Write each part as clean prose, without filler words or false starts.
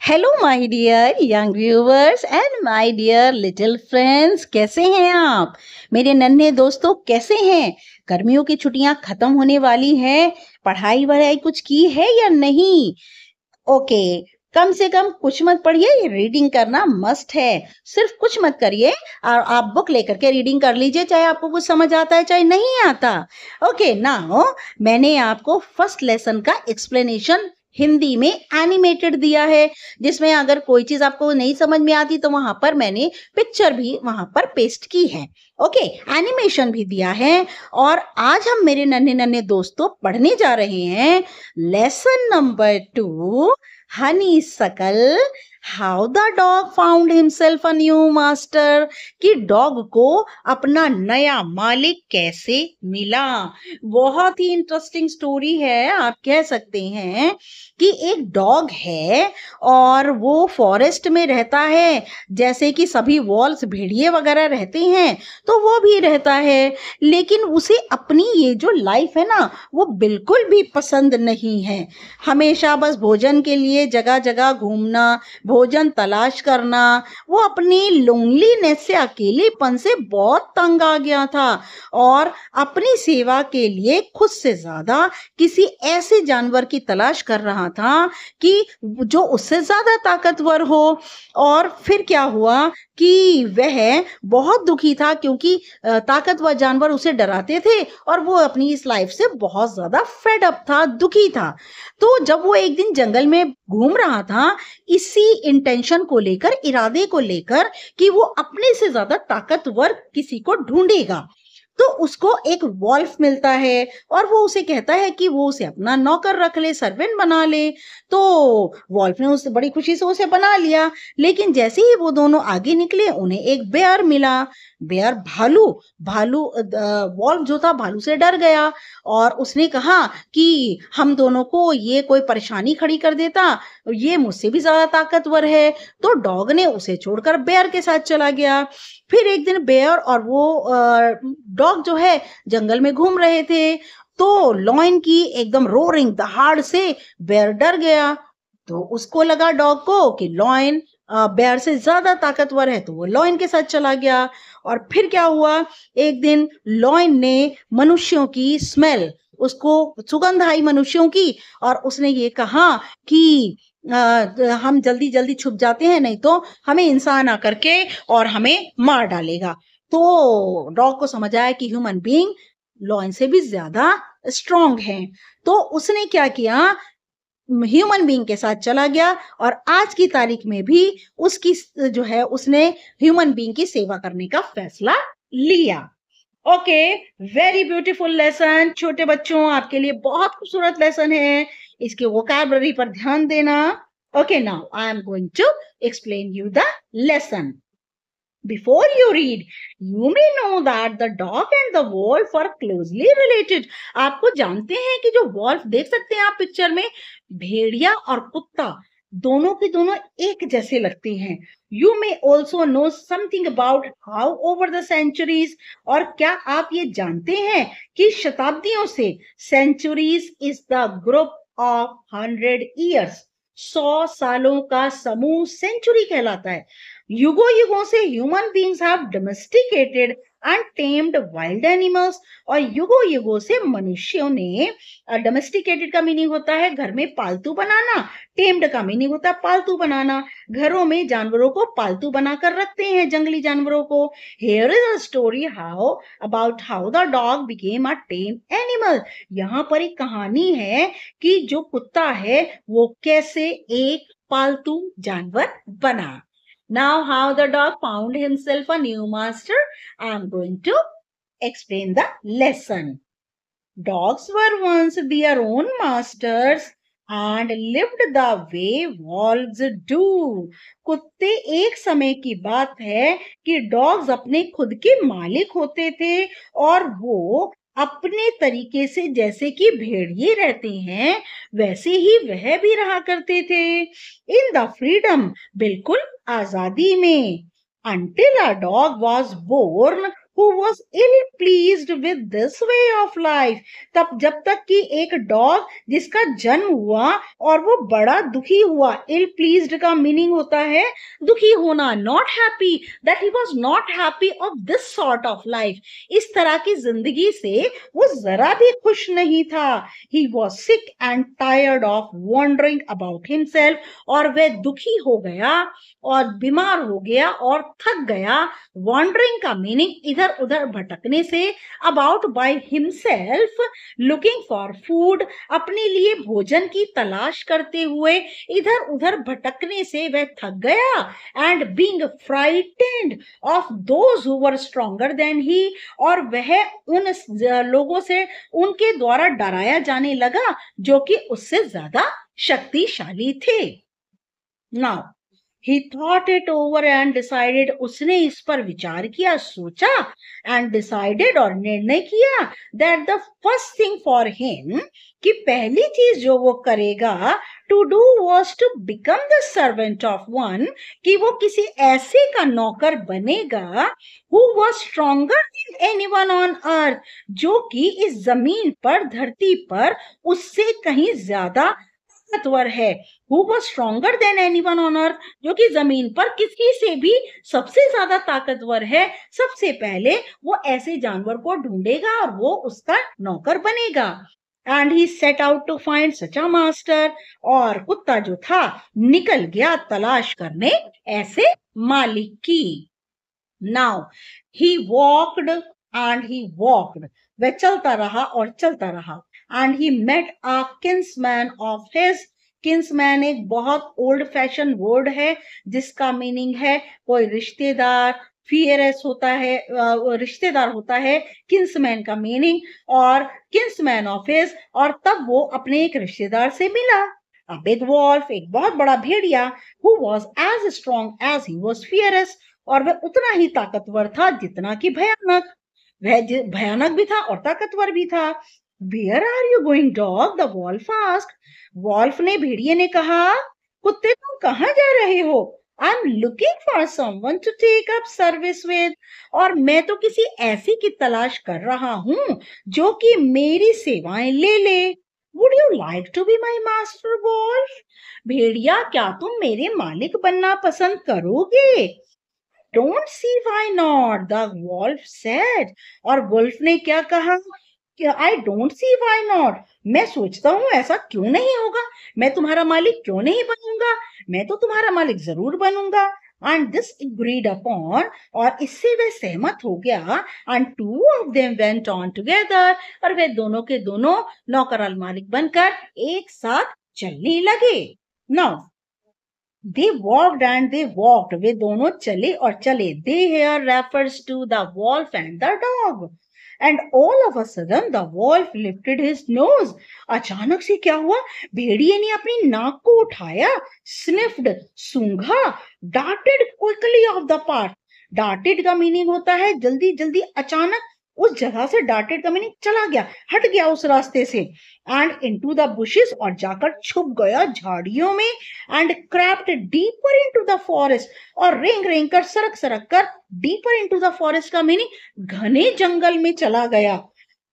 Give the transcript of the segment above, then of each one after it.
Hello my dear young viewers and my dear little friends, कैसे हैं आप मेरे नन्हे दोस्तों? कैसे हैं? गर्मियों की छुट्टियां खत्म होने वाली हैं। पढ़ाई वढ़ाई कुछ की है या नहीं? ओके, कम से कम कुछ मत पढ़िए, रीडिंग करना मस्ट है। सिर्फ कुछ मत करिए और आप बुक लेकर के रीडिंग कर लीजिए, चाहे आपको कुछ समझ आता है चाहे नहीं आता। ओके, नाउ मैंने आपको फर्स्ट लेसन का एक्सप्लेनेशन हिंदी में एनिमेटेड दिया है, जिसमें अगर कोई चीज आपको नहीं समझ में आती तो वहां पर मैंने पिक्चर भी वहां पर पेस्ट की है। ओके, एनिमेशन भी दिया है। और आज हम मेरे नन्हे नन्हे दोस्तों पढ़ने जा रहे हैं लेसन नंबर 2, हनी सकल, how the dog found himself a new master, कि डॉग को अपना नया मालिक कैसे मिला। बहुत ही इंटरेस्टिंग स्टोरी है, आप कह सकते हैं कि एक डॉग है और वो फॉरेस्ट में रहता है, जैसे कि सभी वॉल्स भेड़िए वगैरह रहते हैं तो वो भी रहता है। लेकिन उसे अपनी ये जो लाइफ है ना, वो बिल्कुल भी पसंद नहीं है। हमेशा बस भोजन के लिए जगह जगह घूमना, भोजन तलाश करना, वो अपनी लोनलीनेस से, अकेलेपन से बहुत तंग आ गया था और अपनी सेवा के लिए खुद से ज्यादा किसी ऐसे जानवर की तलाश कर रहा था कि जो उससे ज्यादा ताकतवर हो। और फिर क्या हुआ कि वह बहुत दुखी था, क्योंकि ताकतवर जानवर उसे डराते थे और वो अपनी इस लाइफ से बहुत ज्यादा फेड अप था, दुखी था। तो जब वो एक दिन जंगल में घूम रहा था, इसी इंटेंशन को लेकर, इरादे को लेकर कि वो अपने से ज्यादा ताकतवर किसी को ढूंढेगा, तो उसको एक वॉल्फ मिलता है और वो उसे कहता है कि वो उसे अपना नौकर रख ले, सर्वेंट बना ले। तो वॉल्फ ने उसे बड़ी खुशी से उसे बना लिया। लेकिन जैसे ही वो दोनों आगे निकले, उन्हें एक बेयर मिला। बेयर भालू भालू वॉल्फ जो था भालू से डर गया और उसने कहा कि हम दोनों को ये कोई परेशानी खड़ी कर देता, ये मुझसे भी ज्यादा ताकतवर है। तो डॉग ने उसे छोड़कर बेयर के साथ चला गया। फिर एक दिन बेयर और वो डॉग जो है जंगल में घूम रहे थे, तो लॉयन की एकदम रोरिंग दहाड़ से बेयर डर गया। तो उसको लगा डॉग को कि लॉयन बेयर से ज्यादा ताकतवर है, तो वो लॉयन के साथ चला गया। और फिर क्या हुआ, एक दिन लॉयन ने मनुष्यों की स्मेल, उसको सुगंध आई मनुष्यों की, और उसने ये कहा कि हम जल्दी जल्दी छुप जाते हैं, नहीं तो हमें इंसान आकर के और हमें मार डालेगा। तो डॉग को समझ आया कि ह्यूमन बीइंग लॉयन से भी ज्यादा स्ट्रांग है। तो उसने क्या किया, ह्यूमन बीइंग के साथ चला गया और आज की तारीख में भी उसकी जो है, उसने ह्यूमन बीइंग की सेवा करने का फैसला लिया। Okay, very beautiful lesson. छोटे बच्चों, आपके लिए बहुत खूबसूरत लेसन है, इसके वोकैबुलरी पर ध्यान देना। Okay, now I am going to explain you the lesson. Before you read, you may know that the dog and the wolf are closely related. आपको जानते हैं कि जो wolf देख सकते हैं आप पिक्चर में, भेड़िया और कुत्ता दोनों के दोनों एक जैसे लगते हैं। You may also know something about how over the centuries, और क्या आप ये जानते हैं कि शताब्दियों से, centuries is the group of 100 years, 100 सालों का समूह सेंचुरी कहलाता है। युगों युगों से human beings have domesticated and tamed wild animals, और युगों युगों से मनुष्यों ने, डोमेस्टिकेटेड का मीनिंग होता है घर में पालतू बनाना, टेम्ड का मीनिंग होता है पालतू बनाना। घरों में जानवरों को पालतू बनाकर रखते हैं, जंगली जानवरों को। Here is a story how about how the dog became a time animal. यहाँ पर एक कहानी है कि जो कुत्ता है वो कैसे एक पालतू जानवर बना। Now, how the dog found himself a new master, I am going to explain the lesson. Dogs were once their own masters and lived the way wolves do. कुत्ते, एक समय की बात है कि डॉग्स अपने खुद के मालिक होते थे और वो अपने तरीके से, जैसे कि भेड़िए रहते हैं वैसे ही वह भी रहा करते थे। इन द फ्रीडम, बिल्कुल आजादी में। Until a dog was born who was ill pleased with this way of life. तब जब तक कि एक डॉग जिसका जन्म हुआ और वो बड़ा दुखी हुआ. ill pleased का मीनिंग होता है दुखी होना. not happy, that he was not happy of this sort of life. इस तरह की जिंदगी से वो जरा भी खुश नहीं था. he was sick and tired of wandering about himself. और वह दुखी हो गया और बीमार हो गया और थक गया. वॉन्डरिंग का मीनिंग इधर उधर भटकने से. About by himself, looking for food, अपने लिए भोजन की तलाश करते हुए इधर उधर भटकने से वह थक गया. And being frightened of those who were stronger than he, और वह उन लोगों से उनके द्वारा डराया जाने लगा जो कि उससे ज्यादा शक्तिशाली थे. Now he thought it over and decided, उसने इस पर विचार किया, सोचा, and decided, और निर्णय किया, that the first thing for him, कि पहली चीज जो वो करेगा, to do was to become the servant of one, कि वो किसी ऐसे का नौकर बनेगा, who was stronger than anyone on earth, जो कि इस जमीन पर, धरती पर उससे कहीं ज्यादा ताकतवर है. Who was stronger than anyone on earth, जो कि जमीन पर किसी से भी सबसे ज्यादा ताकतवर है. सबसे पहले वो ऐसे जानवर को ढूंढेगा और वो उसका नौकर बनेगा. And he set out to find such a master, और कुत्ता जो था निकल गया तलाश करने ऐसे मालिक की. Now he walked and he walked, वह चलता रहा और चलता रहा. And he met a kinsman of his. Kinsman एक बहुत ओल्ड फैशन वर्ड है जिसका मीनिंग है कोई रिश्तेदार. फियरस होता है, रिश्तेदार होता है किन्समैन का मीनिंग, और किन्समैन ऑफ हिज, और तब वो अपने एक रिश्तेदार से मिला. A big wolf, एक बहुत बड़ा भेड़िया, who was as strong as he was fierce, और वह उतना ही ताकतवर था जितना कि भयानक. वह भयानक भी था और ताकतवर भी था. Where are you going, dog? The wolf asked. Wolf ने, भेड़िए ने कहा, कुत्ते तुम कहाँ जा रहे हो? I'm looking for someone to take up service with, और मैं तो किसी ऐसी की तलाश कर रहा हूँ जो कि मेरी सेवाएं ले ले. Would you like to be my master, wolf? भेड़िया, क्या तुम मेरे मालिक बनना पसंद करोगे? Don't see why not, the wolf said. और वुल्फ ने क्या कहा? I don't see why not, मैं सोचता हूँ ऐसा क्यों नहीं होगा. मैं तुम्हारा मालिक क्यों नहीं बनूंगा? मैं तो तुम्हारा मालिक जरूर बनूंगा. And this agreed upon, और इससे वह सहमत हो गया. And two of them went on together, और वे दोनों के दोनों नौकराल मालिक बनकर एक साथ चलने लगे. Now they walked and they walked, वे दोनों चले और चले. They here refers to the wolf and the dog. And all of a sudden the wolf lifted his nose. अचानक से क्या हुआ? भेड़िए ने अपनी नाक को उठाया, sniffed, सूंघा, darted quickly off the path. Darted का मीनिंग होता है जल्दी जल्दी, अचानक उस जगह से. darted का मीनिंग चला गया, हट गया उस रास्ते से. And into the bushes, और जाकर छुप गया झाड़ियों में. And crept deeper into the forest, और रेंग रेंग कर, सरक सरक कर, deeper into the forest का मीनिंग घने जंगल में चला गया.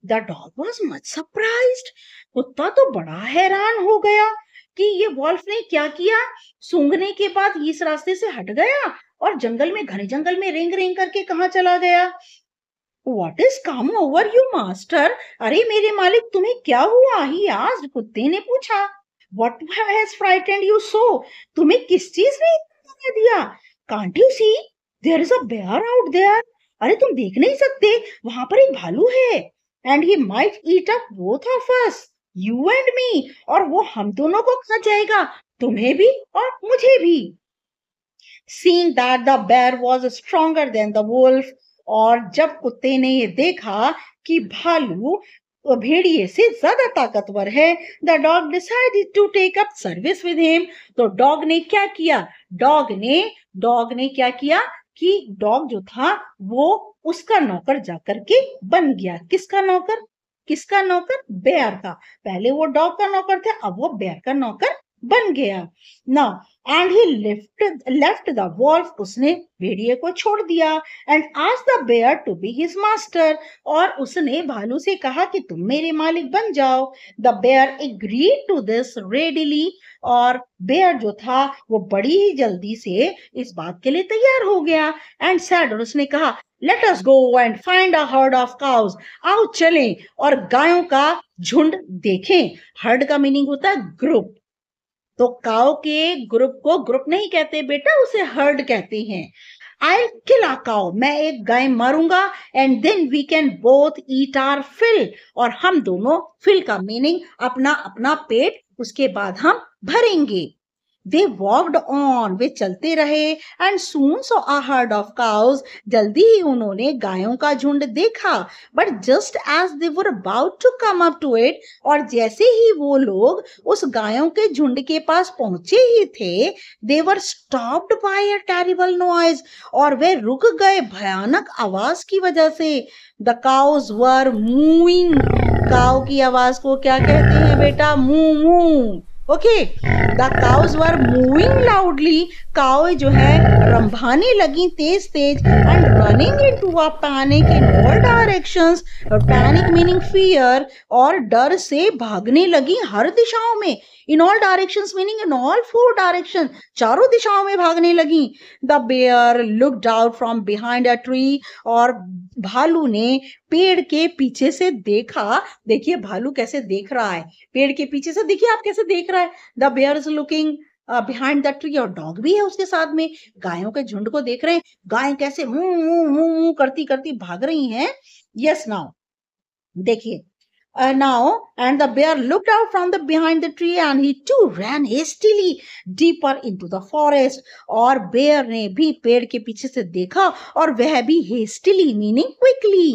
The dog was much surprised, कुत्ता तो बड़ा हैरान हो गया कि ये वॉल्फ ने क्या किया. सूंघने के बाद इस रास्ते से हट गया और जंगल में, घने जंगल में रेंग रेंग करके कहाँ चला गया. What is come over you, master? अरे मेरे मालिक, तुम्हें क्या हुआ? He asked, कुत्ते ने पूछा. What has frightened you so? तुम्हें किस चीज ने इतना दिया? Can't you see? There is a bear out there. अरे तुम देख नहीं सकते, वहां पर एक भालू है. And he might eat up both of us, you and me. और वो हम दोनों को खा जाएगा, तुम्हें भी और मुझे भी. Seeing that the bear was stronger than the wolf, और जब कुत्ते ने ये देखा कि भालू भेड़िए से ज्यादा ताकतवर है, the dog decided to take up service with him. तो डॉग ने क्या किया? डॉग ने क्या किया कि डॉग जो था वो उसका नौकर जाकर के बन गया. किसका नौकर? बेयर का. पहले वो डॉग का नौकर था, अब वो बेयर का नौकर बन गया। Now and he left the wolf, उसने भेड़िए को छोड़ दिया। And asked the bear to be his master, और उसने भालू से कहा कि तुम मेरे मालिक बन जाओ। The bear agreed to this readily, और बेयर जो था वो बड़ी ही जल्दी से इस बात के लिए तैयार हो गया। एंड सैड, और उसने कहा let us go and find a herd of cause, आओ चलें और गायों का झुंड देखें। हर्ड का मीनिंग होता है ग्रुप, तो काऊ के ग्रुप को ग्रुप नहीं कहते बेटा, उसे हर्ड कहते हैं। आई किल अ काउ, मैं एक गाय मारूंगा, and then we can both eat our fill, और हम दोनों, फिल का मीनिंग अपना अपना पेट, उसके बाद हम भरेंगे। दे वॉकड ऑन, वे चलते रहे। And soon saw a herd of cows, जल्दी ही उन्होंने गायों का झुंड देखा। But just as they were about to come up to it, और जैसे ही वो लोग उस गायों के झुंड के पास पहुंचे ही थे, they were stopped by a terrible noise, और वे रुक गए भयानक आवाज की वजह से। द काउज वर मूइंग, काऊ की आवाज को क्या कहते हैं बेटा? Moo moo. Okay, the cows were mooing loudly, cow जो है रंभाने लगी तेज तेज। And running into a panic in all directions, panic meaning fear, और डर से भागने लगी हर दिशाओं में। In all directions meaning in all four direction, चारों दिशाओं में भागने लगी। The bear looked out from behind a tree, और भालू ने पेड़ के पीछे से देखा। देखिए भालू कैसे देख रहा है, पेड़ के पीछे से, देखिए आप कैसे देख रहा है। The bear is looking behind the tree, और डॉग भी है उसके साथ में, गायों के झुंड को देख रहे हैं। गायें कैसे मुंह मुंह मुंह मुंह करती करती भाग रही हैं। यस, नाउ देखिए, now and the bear looked out from the behind the tree, and he too ran hastily deeper into the forest, और बेयर ने भी पेड़ के पीछे से देखा, और वह भी hastily meaning quickly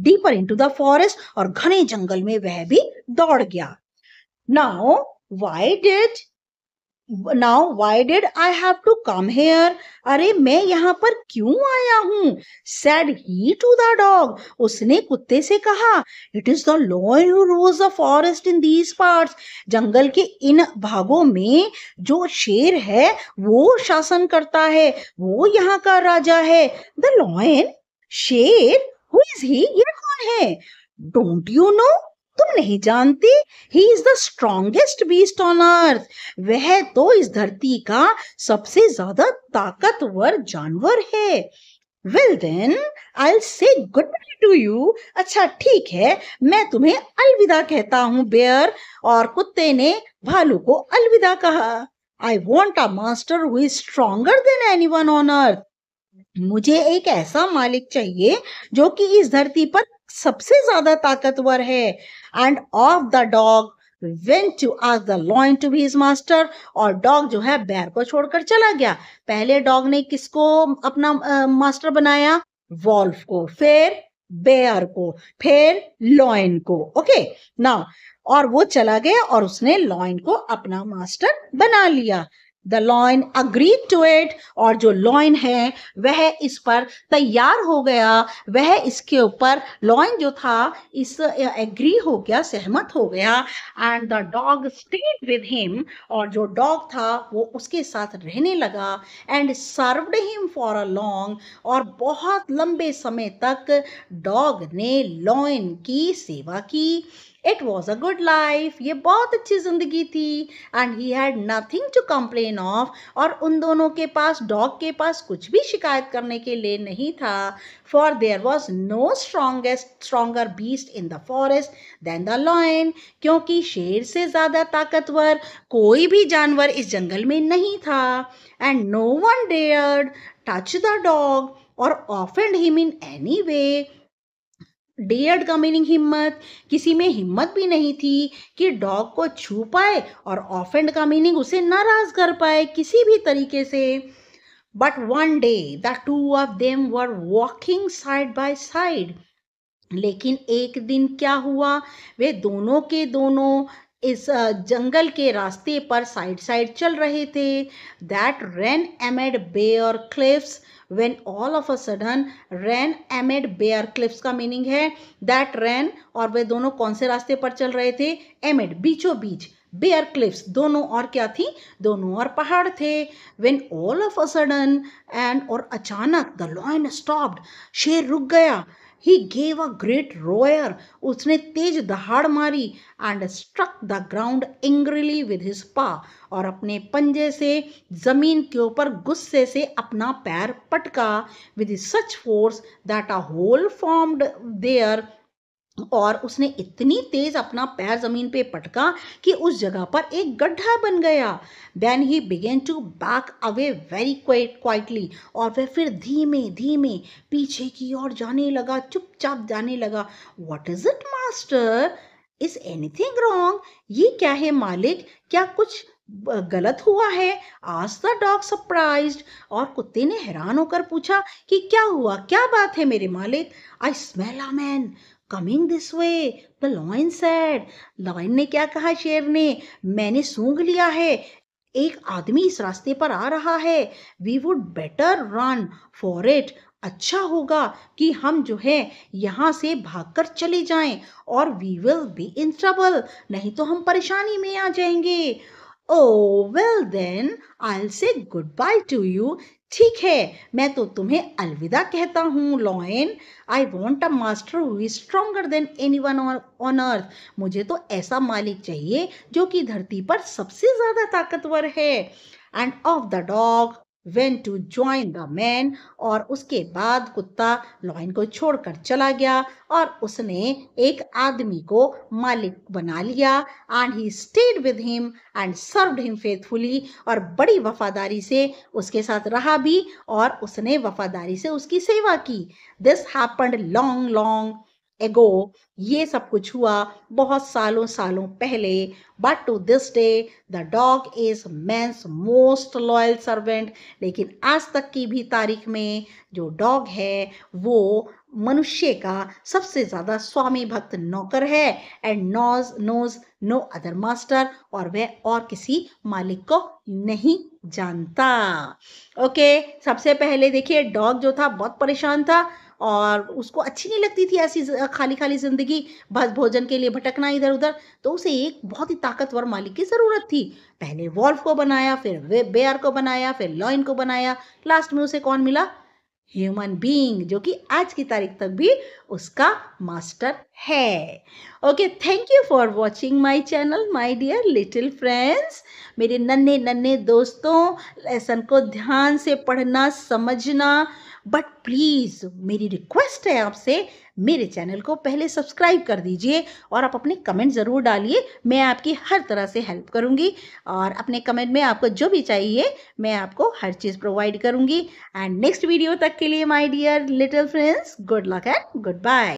deeper into the forest, और घने जंगल में वह भी दौड़ गया। now why did why did I have to come here? अरे मैं यहाँ पर क्यों आया हूँ? said he to the dog, उसने कुत्ते से कहा। it is the lion who rules the forest in these parts, जंगल के इन भागों में जो शेर है वो शासन करता है, वो यहाँ का राजा है। the lion, शेर, who is he, ये कौन है? don't you know, तुम नहीं जानते? He is the strongest beast on earth, वह तो इस धरती का सबसे ज्यादा ताकतवर जानवर है। वेल देन आई से गुड बाय टू यू, अच्छा ठीक है, मैं तुम्हें अलविदा कहता हूँ बेयर, और कुत्ते ने भालू को अलविदा कहा। I want a master who is stronger than anyone on earth, मुझे एक ऐसा मालिक चाहिए जो कि इस धरती पर सबसे ज्यादा ताकतवर है। And off the dog went to ask the lion to be his master, और डॉग जो है बेयर को छोड़कर चला गया। पहले डॉग ने किसको अपना मास्टर बनाया? वॉल्फ को, फिर बेयर को, फिर लॉयन को। ओके नाउ, और वो चला गया और उसने लॉयन को अपना मास्टर बना लिया। The lion agreed to it, और जो लॉयन है वह इस पर तैयार हो गया, वह इसके ऊपर, लॉयन जो था इस एग्री हो गया, सहमत हो गया। And the dog stayed with him, और जो डॉग था वो उसके साथ रहने लगा। And served him for a long, और बहुत लंबे समय तक डॉग ने लॉयन की सेवा की। It was a good life, ये बहुत अच्छी जिंदगी थी। And he had nothing to complain of, और उन दोनों के पास, डॉग के पास कुछ भी शिकायत करने के लिए नहीं था। For there was no stronger beast in the forest than the lion, क्योंकि शेर से ज्यादा ताकतवर कोई भी जानवर इस जंगल में नहीं था। And no one dared touch the dog और offend him in any way, dared का मीनिंग हिम्मत, किसी में हिम्मत भी नहीं थी कि डॉग को छू पाए, और ऑफेंड का मीनिंग उसे नाराज कर पाए किसी भी तरीके से। But one day the two of them were walking side by side, लेकिन एक दिन क्या हुआ, वे दोनों के दोनों इस जंगल के रास्ते पर साइड साइड चल रहे थे। That ran amid bare cliffs, when all of a sudden ran amid bare cliffs का मीनिंग है that ran, और वे दोनों कौन से रास्ते पर चल रहे थे? amid, बीचों बीच, बेयर क्लिफ्स, दोनों और क्या थी, दोनों और पहाड़ थे। When all of a sudden, and और अचानक, द लायन स्टॉप्ड, शेर रुक गया। ही गेव अ ग्रेट रोयर, उसने तेज दहाड़ मारी। And struck the ground angrily with his paw, और अपने पंजे से जमीन के ऊपर गुस्से से अपना पैर पटका। With such force that a hole formed there, और उसने इतनी तेज अपना पैर जमीन पे पटका कि उस जगह पर एक गड्ढा बन गया। Then he began to back away very quietly, और वह फिर धीमे धीमे पीछे की ओर जाने लगा, चुपचाप जाने लगा। What is it master, is anything wrong, ये क्या है मालिक, क्या कुछ गलत हुआ है? आज द डॉग सरप्राइज्ड, और कुत्ते ने हैरान होकर पूछा कि क्या हुआ, क्या बात है मेरे मालिक? I smell a man coming this way, the lion said, lion ने क्या कहा, शेर ने, मैंने सूंघ लिया है, एक आदमी इस रास्ते पर आ रहा है। We would better run for it, अच्छा होगा कि हम जो है यहाँ से भागकर चले जाएं, और we will be in trouble, नहीं तो हम परेशानी में आ जाएंगे। Oh, well then, I'll say goodbye to you. ठीक है, मैं तो तुम्हें अलविदा कहता हूँ lion. I want a master who is stronger than anyone on earth, मुझे तो ऐसा मालिक चाहिए जो कि धरती पर सबसे ज्यादा ताकतवर है। And off the dog went to join the man, और उसके बाद कुत्ता लॉयन को छोड़कर चला गया, और उसने एक आदमी को मालिक बना लिया। And he stayed with him and served him faithfully, और बड़ी वफादारी से उसके साथ रहा भी, और उसने वफादारी से उसकी सेवा की। This happened long long ago, ये सब कुछ हुआ बहुत सालों सालों पहले। But to this day the dog is man's most loyal servant, लेकिन आज तक की भी तारीख में जो डॉग है वो मनुष्य का सबसे ज्यादा स्वामी भक्त नौकर है। And knows no other master, और वह और किसी मालिक को नहीं जानता। ओके, सबसे पहले देखिए डॉग जो था बहुत परेशान था, और उसको अच्छी नहीं लगती थी ऐसी खाली खाली जिंदगी, बस भोजन के लिए भटकना इधर उधर। तो उसे एक बहुत ही ताकतवर मालिक की जरूरत थी। पहले वॉल्फ को बनाया, फिर बेयर को बनाया, फिर लॉयन को बनाया, लास्ट में उसे कौन मिला? ह्यूमन बीइंग, जो कि आज की तारीख तक भी उसका मास्टर है। Okay, thank you for watching my channel my dear little friends. मेरे नन्हे नन्हे दोस्तों, लेसन को ध्यान से पढ़ना समझना, बट प्लीज मेरी रिक्वेस्ट है आपसे, मेरे चैनल को पहले सब्सक्राइब कर दीजिए, और आप अपने कमेंट ज़रूर डालिए, मैं आपकी हर तरह से हेल्प करूंगी, और अपने कमेंट में आपको जो भी चाहिए मैं आपको हर चीज़ प्रोवाइड करूंगी। एंड नेक्स्ट वीडियो तक के लिए my dear little friends, good luck and good bye.